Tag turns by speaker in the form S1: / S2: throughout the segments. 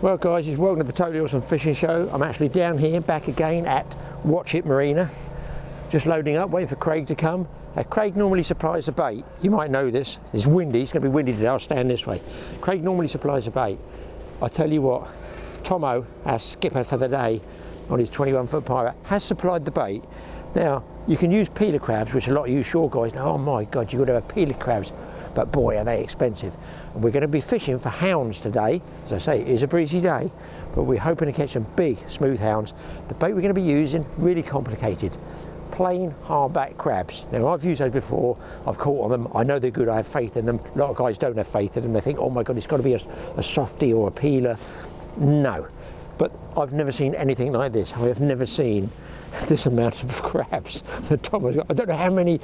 S1: Well guys, it's welcome to the TAOUTDOORS Fishing Show. I'm actually down here, back again at Watch It Marina. Just loading up, waiting for Craig to come. Craig normally supplies the bait. You might know this. It's windy, it's going to be windy today, I'll stand this way. Craig normally supplies the bait. I tell you what, Tomo, our skipper for the day, on his 21-foot pirate, has supplied the bait. Now, you can use peeler crabs, which a lot of you shore guys know, oh my God, you've got to have peeler crabs. But boy, are they expensive. And we're going to be fishing for hounds today. As I say, it is a breezy day, but we're hoping to catch some big, smooth hounds. The bait we're going to be using, really complicated. Plain hardback crabs. Now, I've used those before. I've caught on them. I know they're good. I have faith in them. A lot of guys don't have faith in them. They think, oh my God, it's got to be a softie or a peeler. No. But I've never seen anything like this. I have never seen this amount of crabs that Tom has got. I don't know how many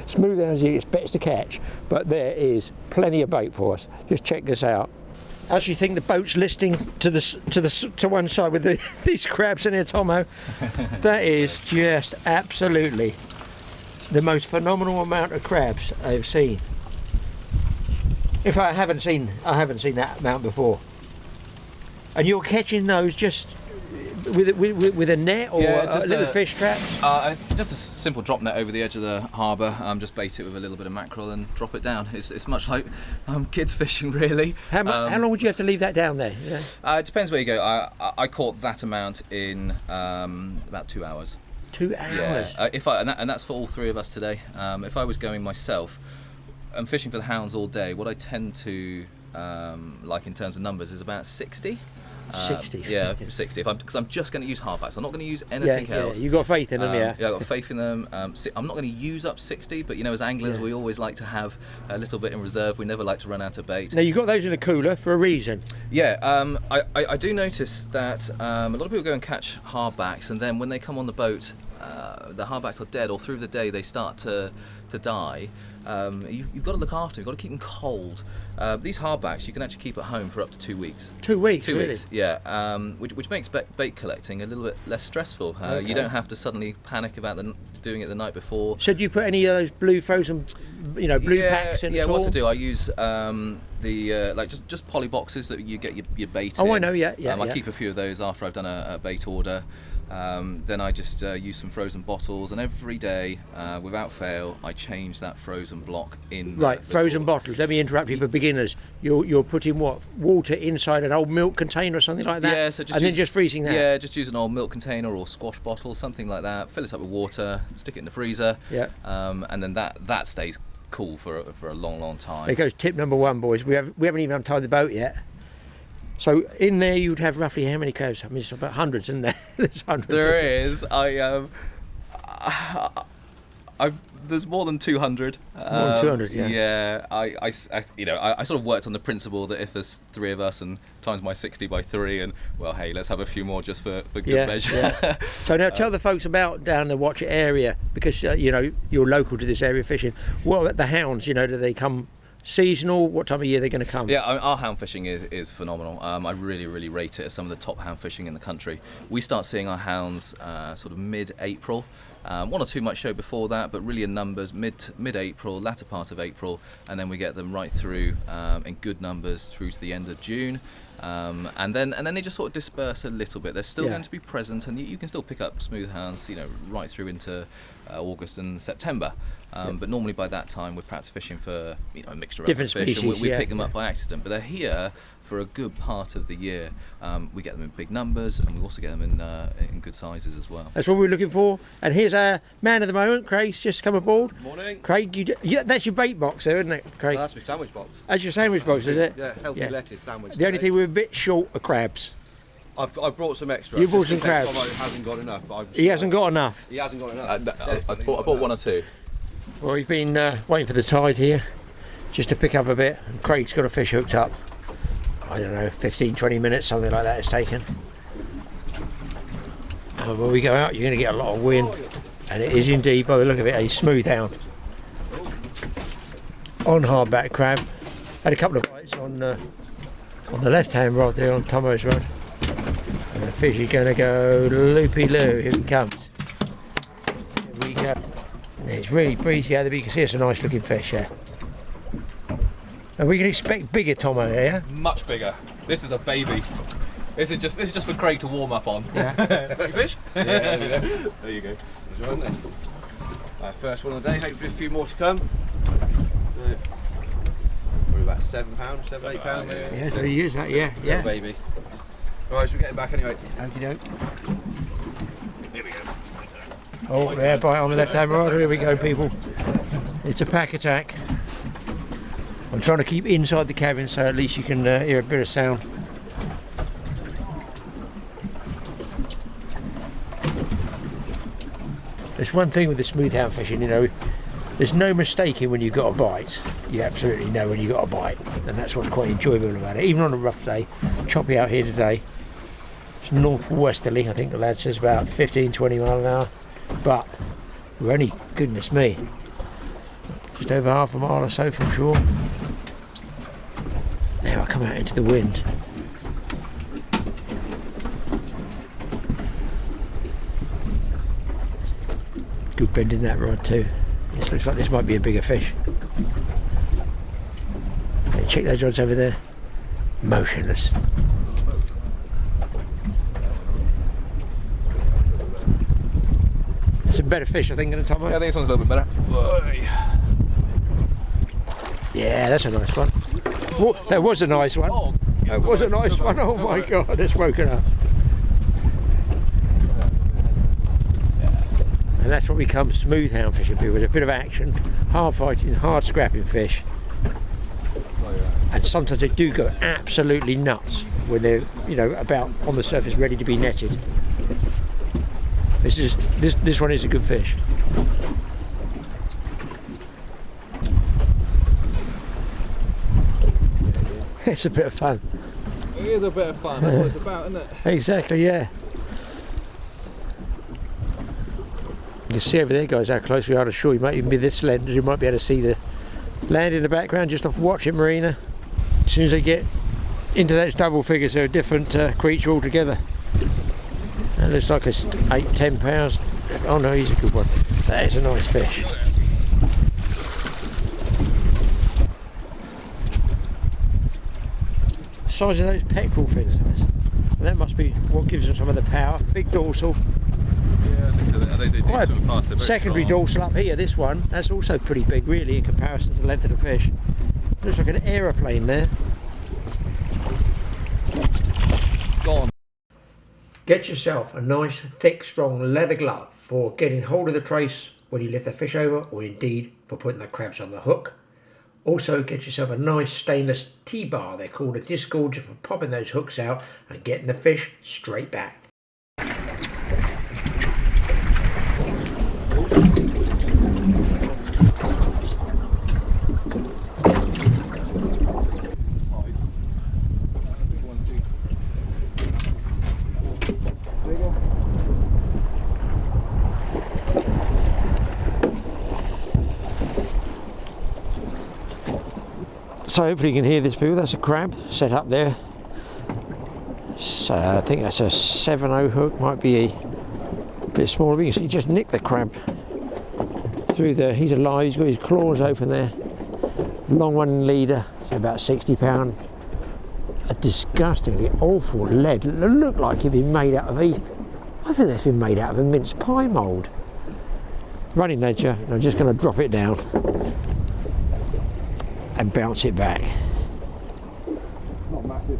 S1: smooth hounds he expects to catch, but there is plenty of bait for us. Just check this out. I actually think the boat's listing to one side with these crabs in here, Tomo. That is just absolutely the most phenomenal amount of crabs I've seen. In fact, I haven't seen that amount before. And you're catching those just with a net or a little fish traps?
S2: Just a simple drop net over the edge of the harbour. Just bait it with a little bit of mackerel and drop it down. It's much like kids fishing, really.
S1: How long would you have to leave that down there? Yeah.
S2: It depends where you go. I caught that amount in about 2 hours.
S1: 2 hours?
S2: Yeah. And that's for all three of us today. If I was going myself and fishing for the hounds all day, what I tend to like in terms of numbers is about 60.
S1: 60.
S2: Yeah, 60. Because I'm just going to use hardbacks. I'm not going to use anything else.
S1: You've got faith in them, yeah.
S2: Yeah, I've got faith in them. I'm not going to use up 60, but you know, as anglers, we always like to have a little bit in reserve. We never like to run out of bait.
S1: Now, you've got those in a cooler for a reason.
S2: Yeah, I do notice that a lot of people go and catch hardbacks, and then when they come on the boat, the hardbacks are dead, or through the day they start to die. You've got to look after them, you've got to keep them cold. These hardbacks you can actually keep at home for up to 2 weeks.
S1: 2 weeks?
S2: 2
S1: really?
S2: weeks, yeah. Which makes bait collecting a little bit less stressful.
S1: Okay.
S2: You don't have to suddenly panic about doing it the night before.
S1: So do you put any of those blue frozen, blue packs in?
S2: Yeah, what to do? I use like just poly boxes that you get your bait in.
S1: Oh, I know, yeah.
S2: I keep a few of those after I've done a bait order. Then I just use some frozen bottles, and every day, without fail, I change that frozen block in.
S1: Right, frozen bottles. Let me interrupt you for beginners. You're putting what, water inside an old milk container or something like that?
S2: Yeah, so
S1: then just freezing that.
S2: Yeah, just use an old milk container or squash bottle, something like that. Fill it up with water, stick it in the freezer. Yeah. And then that stays cool for a long time.
S1: There goes tip number one, boys. We haven't even untied the boat yet. So in there you'd have roughly how many crabs? I mean, it's about hundreds, isn't there? There's hundreds.
S2: There is. There's more than 200.
S1: More than 200, yeah.
S2: Yeah. I sort of worked on the principle that if there's three of us and times my 60 by 3, and well, hey, let's have a few more just for good measure. Yeah.
S1: So now tell the folks about down the Watch It area, because you're local to this area fishing. What about the hounds? Do they come seasonal? What time of year they're going to come?
S2: Yeah, our hound fishing is phenomenal. I really rate it as some of the top hound fishing in the country. We start seeing our hounds sort of mid-April. 1 or 2 might show before that, but really in numbers mid-April, latter part of April, and then we get them right through in good numbers through to the end of June. And then they just sort of disperse a little bit. They're still going to be present, and you can still pick up smooth hounds, right through into August and September. But normally by that time we're perhaps fishing for a mixture of
S1: different
S2: fish,
S1: species,
S2: and we pick them up by accident. But they're here for a good part of the year. We get them in big numbers, and we also get them in good sizes as well.
S1: That's what we're looking for. And here's our man at the moment. Craig's just come aboard.
S3: Morning.
S1: Craig, that's your bait box there, isn't it, Craig?
S3: That's my sandwich box.
S1: That's your sandwich box, is it?
S3: Yeah, healthy lettuce sandwich.
S1: The only thing we're a bit short of crabs.
S3: I've brought some extra.
S1: You brought some crabs.
S3: He hasn't got enough.
S1: He hasn't got enough.
S3: He hasn't got enough.
S2: I bought 1 or 2.
S1: Well, we've been waiting for the tide here just to pick up a bit, and Craig's got a fish hooked up. I don't know, 15-20 minutes, something like that it's taken. And when we go out, you're going to get a lot of wind, and it is indeed, by the look of it, a smooth hound. On hardback crab. Had a couple of bites on the left-hand rod there, on Tomo's rod. And the fish is going to go loopy-loo. Here it comes. Here we go. It's really breezy out there, but you can see it's a nice looking fish here. And we can expect bigger Tomo here.
S4: Much bigger. This is a baby.
S2: This is just for Craig to warm up on.
S1: Yeah.
S3: Got your fish? Yeah, there we go. There you go. First one of the day, hopefully a few more to come. Probably about £7, £8 maybe.
S1: Yeah, there he is, that, yeah.
S3: Little baby. Right, so we're getting back anyway.
S1: Okey doke.
S2: Here we go.
S1: Oh, there, bite on the left hand rod. Here we go, people. It's a pack attack. I'm trying to keep inside the cabin so at least you can hear a bit of sound. There's one thing with the smooth hound fishing, you know, there's no mistaking when you've got a bite. You absolutely know when you've got a bite, and that's what's quite enjoyable about it. Even on a rough day, choppy out here today. It's northwesterly, I think the lad says about 15-20 mile an hour, but we're only, goodness me, just over half a mile or so from shore. Now I come out into the wind. Good bend in that rod too. It looks like this might be a bigger fish. Hey, check those rods over there. Motionless. Some better fish, I think, than a Tomo.
S2: Yeah, I think this one's a little bit better.
S1: Yeah, that's a nice one. Whoa, that was a nice one.
S2: Oh,
S1: That was a nice one. Oh my God, it's woken up. And that's what becomes smooth hound fishing, people, with a bit of action, hard fighting, hard scrapping fish. And sometimes they do go absolutely nuts when they're, you know, about on the surface ready to be netted. This one is a good fish. It's a bit of fun.
S2: It is a bit of fun. That's what it's about, isn't it?
S1: Exactly, yeah. You can see over there, guys, how close we are to shore. You might even be this land. You might be able to see the land in the background just off Watch It Marina. As soon as they get into those double figures, they're a different creature altogether. That looks like it's 8-10 pounds. Oh no, he's a good one. That is a nice fish. Size of those pectoral fins, guys. And that must be what gives them some of the power. Big dorsal.
S2: Yeah, I think so. They do
S1: Quite
S2: swim fast. They're very
S1: secondary
S2: strong.
S1: dorsal up here. This one, that's also pretty big, really, in comparison to the length of the fish. Looks like an aeroplane there.
S2: Gone.
S1: Get yourself a nice, thick, strong leather glove for getting hold of the trace when you lift the fish over, or indeed for putting the crabs on the hook. Also, get yourself a nice stainless T-bar. They're called a disc gorger for popping those hooks out and getting the fish straight back. So hopefully you can hear this, people. That's a crab set up there. So I think that's a 7/0 hook, might be a bit smaller. But you can see, just nicked the crab through there. He's alive, he's got his claws open there. Long one leader, so about 60 pound. A disgustingly awful lead. It looked like it'd been made out of I think that's been made out of a mince pie mould. Running ledger, and I'm just going to drop it down and bounce it back.
S2: Not massive.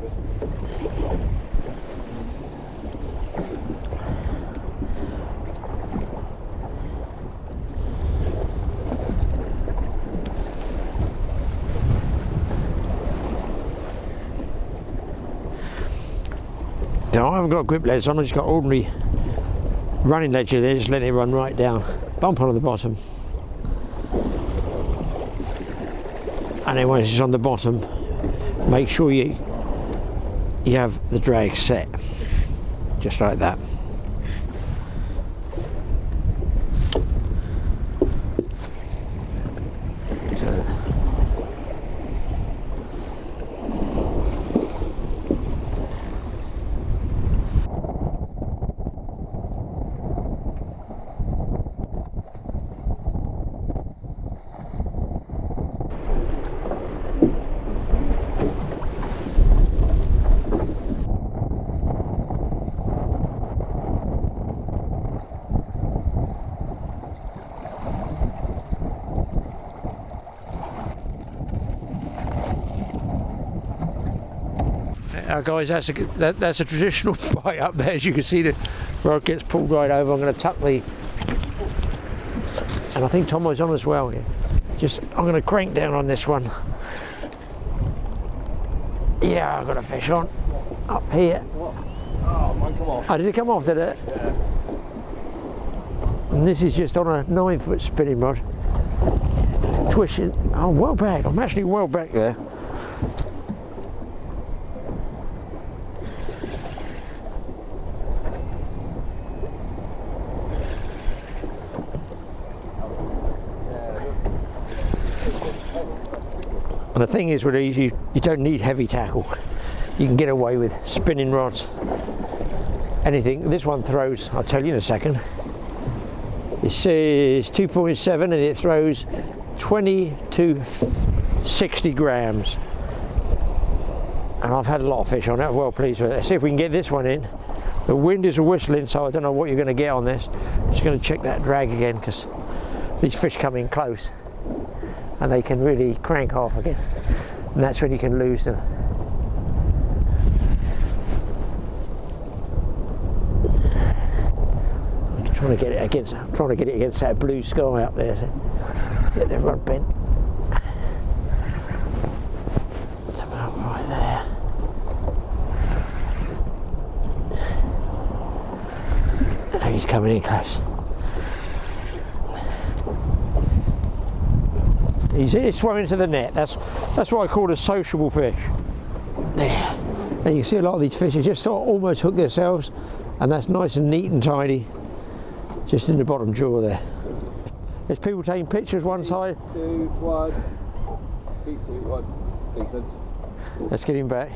S1: No, I haven't got grip leads on, I've just got ordinary running ledger there, just letting it run right down. Bump onto the bottom. And then once it's on the bottom, make sure you have the drag set, just like that. guys, that's a traditional bite up there. As you can see, the rod gets pulled right over. I'm going to tuck the, and I think Tomo's on as well here. I'm going to crank down on this one. Yeah, I've got a fish on up here.
S3: Oh, mine come off.
S1: Oh, did it come off, did it?
S3: Yeah.
S1: And this is just on a 9-foot spinning rod. Twishing. Oh, well back. I'm actually well back there. And the thing is with these, you don't need heavy tackle. You can get away with spinning rods. Anything. This one throws, I'll tell you in a second. It says 2.7 and it throws 20 to 60 grams. And I've had a lot of fish on it, I'm well pleased with it. Let's see if we can get this one in. The wind is whistling, so I don't know what you're going to get on this. I'm just going to check that drag again, because these fish come in close and they can really crank off again, and that's when you can lose them. I'm trying to get it against that blue sky up there, so get the rod bent. It's about right there. Now he's coming in close. He's swimming to the net. That's what I call a sociable fish. There. And you can see a lot of these fish just sort of almost hook themselves, and that's nice and neat and tidy, just in the bottom jaw there. There's people taking pictures one side.
S3: 2, 1. 3, 2, 1. Decent.
S1: Let's get him back.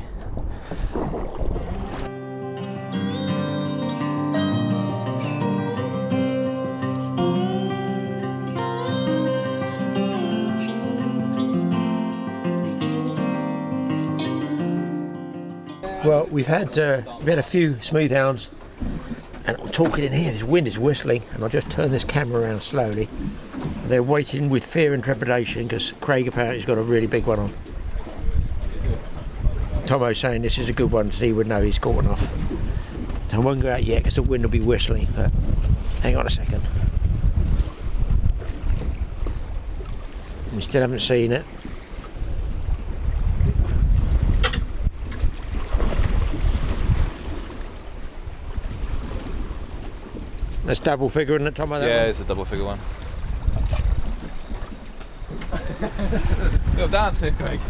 S1: Well, we've had a few smooth hounds, and I'm talking in here, this wind is whistling, and I'll just turn this camera around slowly. They're waiting with fear and trepidation because Craig apparently has got a really big one on. Tomo's saying this is a good one, so he would know he's caught enough. So I won't go out yet because the wind will be whistling, but hang on a second. We still haven't seen it. That's double figure, isn't it, Tomo?
S4: Yeah, it's a double figure one. Little dance here, Craig.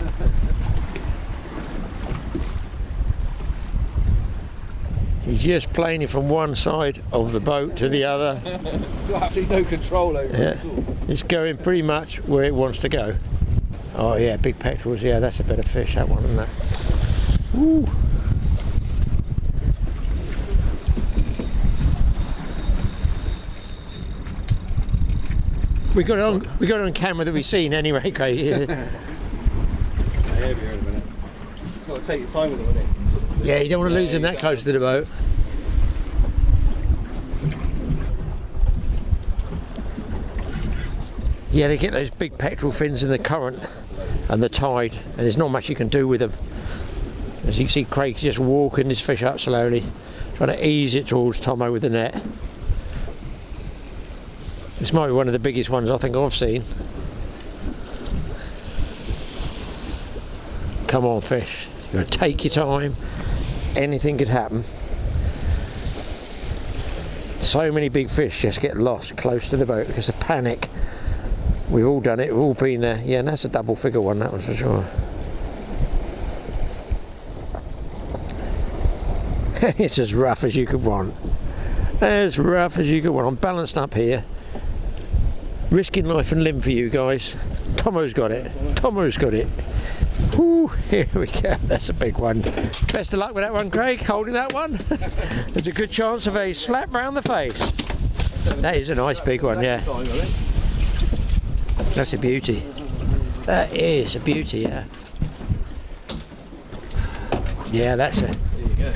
S1: He's just planing from one side of the boat to the other.
S3: You've got absolutely no control over it at all.
S1: It's going pretty much where it wants to go. Oh yeah, big pectorals. Yeah, that's a better fish, that one, isn't it? Ooh. We got it on camera that we've seen anyway, Craig.
S3: Yeah, here we are in a minute. You've got to take your time with it with this.
S1: Yeah, you don't want to lose them that close to the boat. Yeah, they get those big pectoral fins in the current and the tide, and there's not much you can do with them. As you can see, Craig's just walking this fish up slowly, trying to ease it towards Tomo with the net. This might be one of the biggest ones I think I've seen. Come on, fish. You've got to take your time. Anything could happen. So many big fish just get lost close to the boat because of panic. We've all done it, we've all been there. Yeah, and that's a double figure one, that was for sure. It's as rough as you could want. As rough as you could want. I'm balanced up here. Risking life and limb for you guys. Tomo's got it. Tomo's got it. Woo, here we go. That's a big one. Best of luck with that one, Craig. Holding that one. There's a good chance of a slap round the face. That is a nice big one, yeah. That's a beauty. That is a beauty, yeah. Yeah, that's it.
S4: There you go.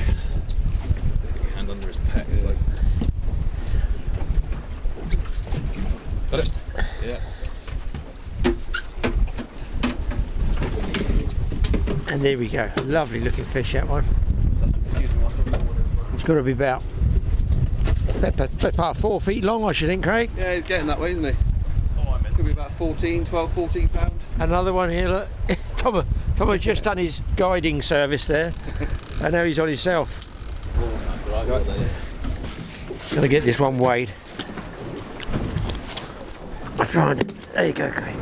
S4: Just get your hand under his pecs. Like. Got it? Yeah.
S1: And there we go. Lovely looking fish, that one.
S3: Excuse me, what's the little one?
S1: It's got to be about 4 feet long, I should think, Craig.
S3: Yeah, he's getting that way, isn't he? Could be about 12, 14 pound.
S1: Another one here, look. Tom has just done his guiding service there, and now he's on himself.
S4: That's all right,
S1: Gonna get this one weighed. I'm trying to. There you go, Craig.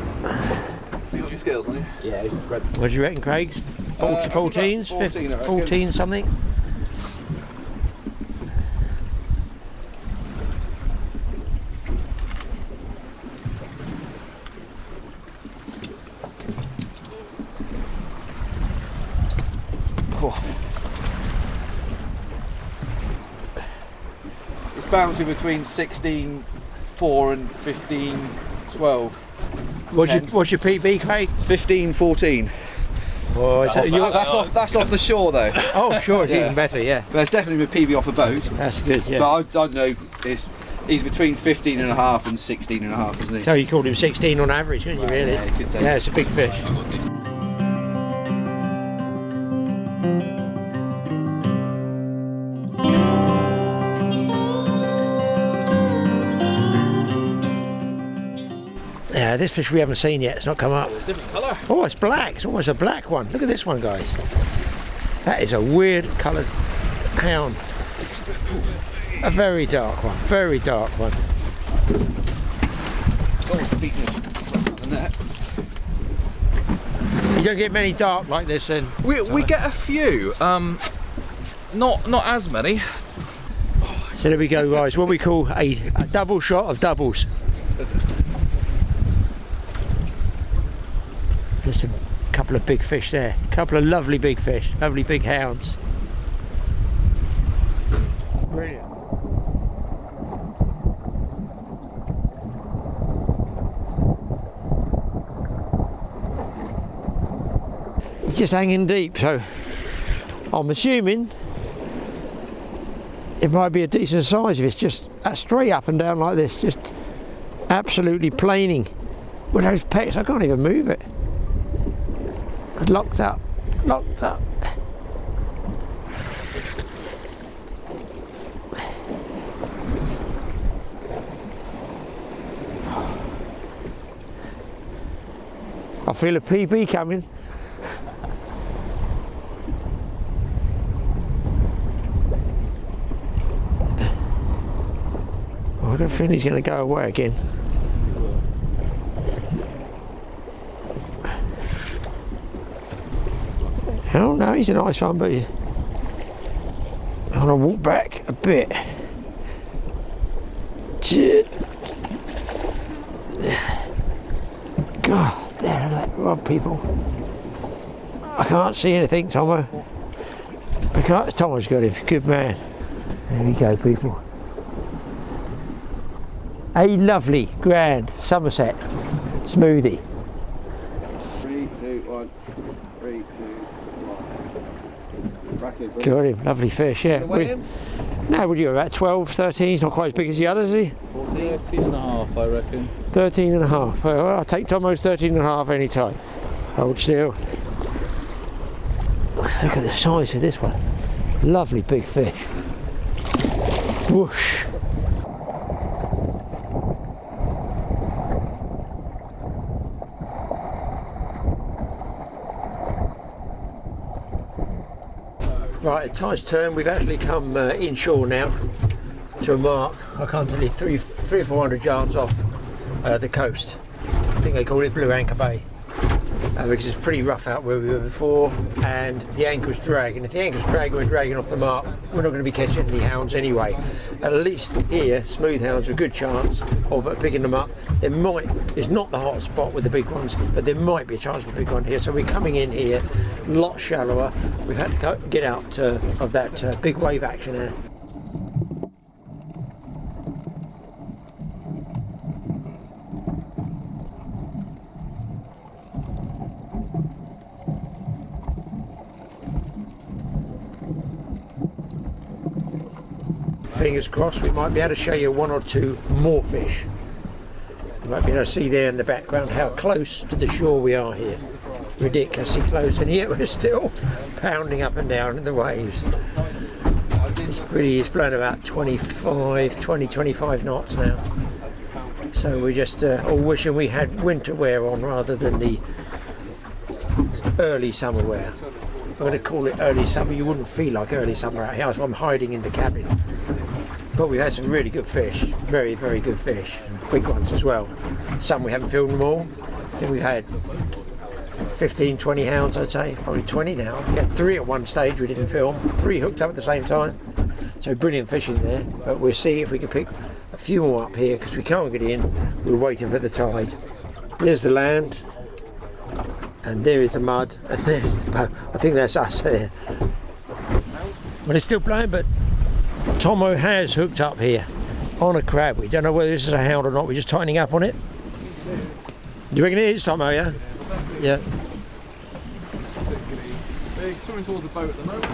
S4: You got your scales on you?
S3: Yeah, he's red.
S1: What do you reckon, Craig? 14s?
S3: 14, I reckon.
S1: 14 something?
S3: It's bouncing between 16.4 and 15.12.
S1: What's your PB, Craig?
S3: 15.14.
S1: Oh,
S3: That's off the shore though.
S1: oh, sure, it's
S3: Yeah.
S1: even better, yeah.
S3: But it's definitely a PB off a boat.
S1: That's good, yeah.
S3: But I don't know. He's between 15 and a half and 16 and a half, isn't he?
S1: So you called him 16 on average, couldn't you, really?
S3: Yeah, you could say.
S1: Yeah, it's a big fish. Yeah, this fish we haven't seen yet. It's not come up.
S4: It's different colour.
S1: Oh, it's black. It's almost a black one. Look at this one, guys. That is a weird coloured hound. A very dark one. Very dark one. You don't get many dark like this, then.
S2: We get a few. Not as many.
S1: So there we go, guys. What we call a double shot of doubles. There's a couple of big fish there. A couple of lovely big fish. Lovely big hounds. Brilliant. It's just hanging deep, so I'm assuming it might be a decent size if it's just straight up and down like this, just absolutely planing. With those pecks, I can't even move it. Locked up, locked up. I feel a PB coming. I don't feel he's going to go away again. Oh no, he's a nice one, but I'm going to walk back a bit. God, there, that rod, people. I can't see anything, Tomo. I can't. Tomo's got him. Good man. There we go, people. A lovely, grand Somerset smoothie.
S3: 3, 2, 1. 3, 2, 1.
S1: Got him. Lovely fish, yeah.
S3: Weigh him?
S1: Now, would you about 12, 13? He's not quite as big as the others, is he?
S4: 13 and a half, I reckon.
S1: 13 and a half. Well, I'll take Tomo's 13 and a half any time. Hold still. Look at the size of this one. Lovely big fish. Whoosh. Right, the tide's turned. We've actually come inshore now to a mark, I can't tell you, 300 or 400 yards off the coast. I think they call it Blue Anchor Bay, because it's pretty rough out where we were before, and the anchor's dragging. If the anchor's dragging, we're dragging off the mark. We're not going to be catching any hounds anyway. At least here, smooth hounds have a good chance of picking them up. It's not the hot spot with the big ones, but there might be a chance for a big one here. So we're coming in here a lot shallower. We've had to get out of that big wave action there. Fingers crossed, we might be able to show you one or two more fish. You might be able to see there in the background how close to the shore we are here. Ridiculously close, and yet we're still pounding up and down in the waves. It's blowing about 25 knots now. So we're just all wishing we had winter wear on rather than the early summer wear. I'm going to call it early summer. You wouldn't feel like early summer out here, so I'm hiding in the cabin. But we've had some really good fish, very, very good fish, and big ones as well. Some we haven't filmed them all. I think we've had 15, 20 hounds, I'd say, probably 20 now. We had 3 at one stage we didn't film, 3 hooked up at the same time. So brilliant fishing there, but we'll see if we can pick a few more up here because we can't get in. We're waiting for the tide. There's the land, and there is the mud, and there's the boat. I think that's us there. But it's still blowing, but Tomo has hooked up here on a crab. We don't know whether this is a hound or not. We're just tightening up on it. Do you reckon it is, Tomo? Yeah. Yeah.
S4: Big, swimming towards the boat at the moment.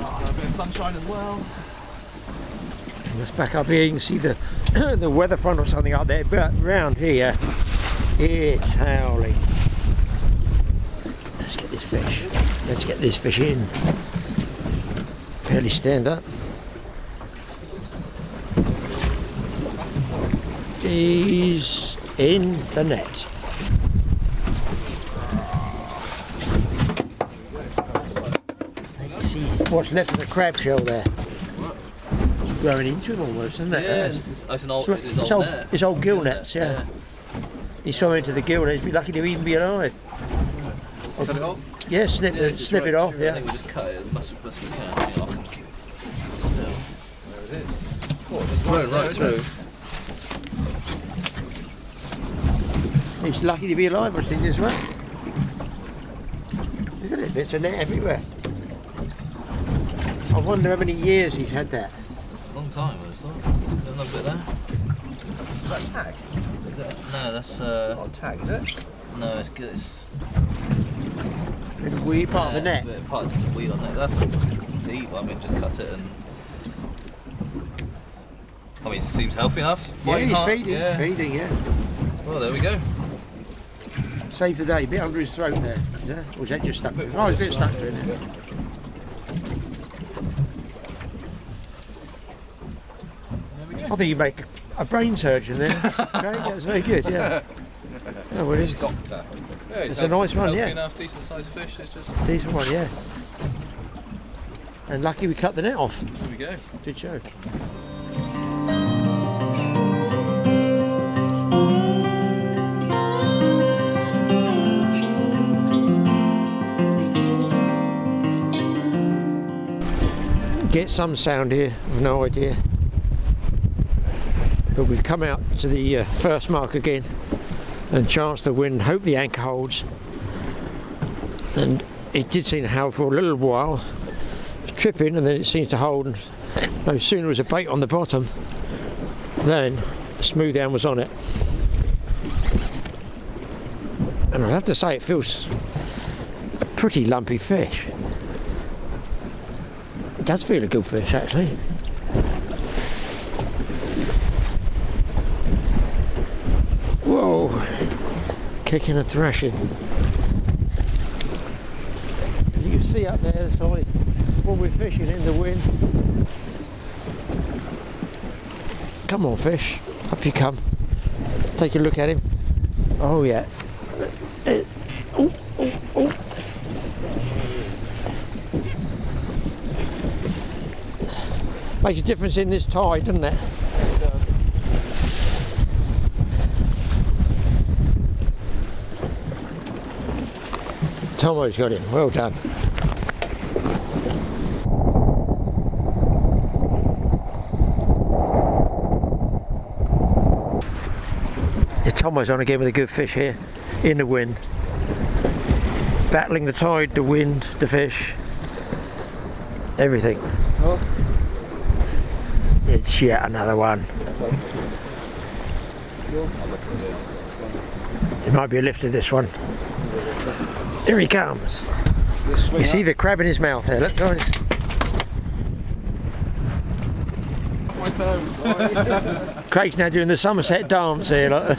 S4: A bit of sunshine as well.
S1: Let's back up here. You can see the the weather front or something up there, but round here it's howling. Let's get this fish. Let's get this fish in. Barely stand up. He's in the net. You can see what's left of the crab shell there. It's growing into it almost, isn't it?
S2: Yeah, it's an old, it's old net.
S1: It's old gill nets, yeah. He saw into the gill nets. He'd be lucky to even be alive.
S3: Cut it off?
S1: Yeah, snip it off,
S2: I
S1: yeah.
S2: think we just cut it as much as we can. Yeah, still.
S3: There it is.
S2: Oh, it's blown right through.
S1: He's lucky to be alive, I think, this way. Look at it, there's a net everywhere. I wonder how many years he's had that.
S2: Long time, I thought. There's another bit there.
S3: Is that tag?
S2: No, that's
S3: Not a tag, is it?
S2: no, it's good. It's
S1: Were you part of the net?
S2: Parts of the wheel on it. That's deep. I mean, just cut it and. I mean, it seems healthy enough.
S1: Yeah,
S2: Fighting
S1: he's
S2: hard.
S1: feeding, yeah.
S2: Well, there we go.
S1: Saved the day, a bit under his throat there. Is that? Or was that just stuck to it? Oh, it's a bit stuck to it. Yeah. I think you make a brain surgeon there. Great, that's very good, yeah. Oh, well, it's
S3: Doctor.
S4: Yeah,
S1: It's a nice one,
S4: healthy
S1: yeah.
S4: enough, decent sized fish. It's just
S1: a decent one, yeah. And lucky we cut the net off.
S4: there we go.
S1: Good show. Get some sound here, I've no idea. But we've come out to the first mark again and chance the wind, hope the anchor holds. And it did seem to hold for a little while. It was tripping and then it seems to hold. No sooner was a bait on the bottom than a smooth hound was on it. And I have to say it feels a pretty lumpy fish. It does feel a good fish actually. Whoa, kicking and thrashing. You can see up there the side what we're fishing in the wind. Come on fish, up you come. Take a look at him. Oh yeah. Oh, oh, oh. Makes a difference in this tide, doesn't it? Tomo's got him, well done. Yeah, Tomo's on again with a good fish here, in the wind. Battling the tide, the wind, the fish, everything.
S3: Oh.
S1: It's yet another one. It might be a lifter, this one. Here he comes. You see the crab in his mouth there, look guys.
S3: My toe.
S1: Craig's now doing the Somerset dance here. Look.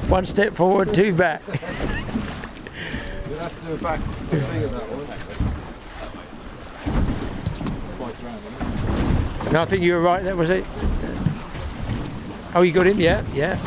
S1: One step forward, two back.
S3: You'll have to do a back thing of that one.
S4: Twice round, isn't it?
S1: No, I think you were right there, was it? Oh, you got him? Yeah, yeah.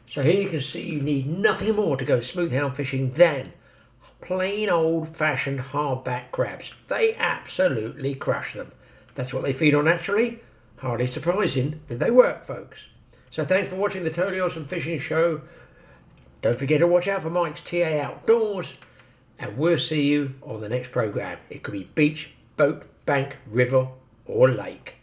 S1: So here you can see you need nothing more to go smooth hound fishing than plain old-fashioned hardback crabs. They absolutely crush them. That's what they feed on naturally. Hardly surprising that they work, folks. So thanks for watching the Totally Awesome Fishing Show. Don't forget to watch out for Mike's TA Outdoors, and we'll see you on the next program. It could be beach, boat, bank, river or lake.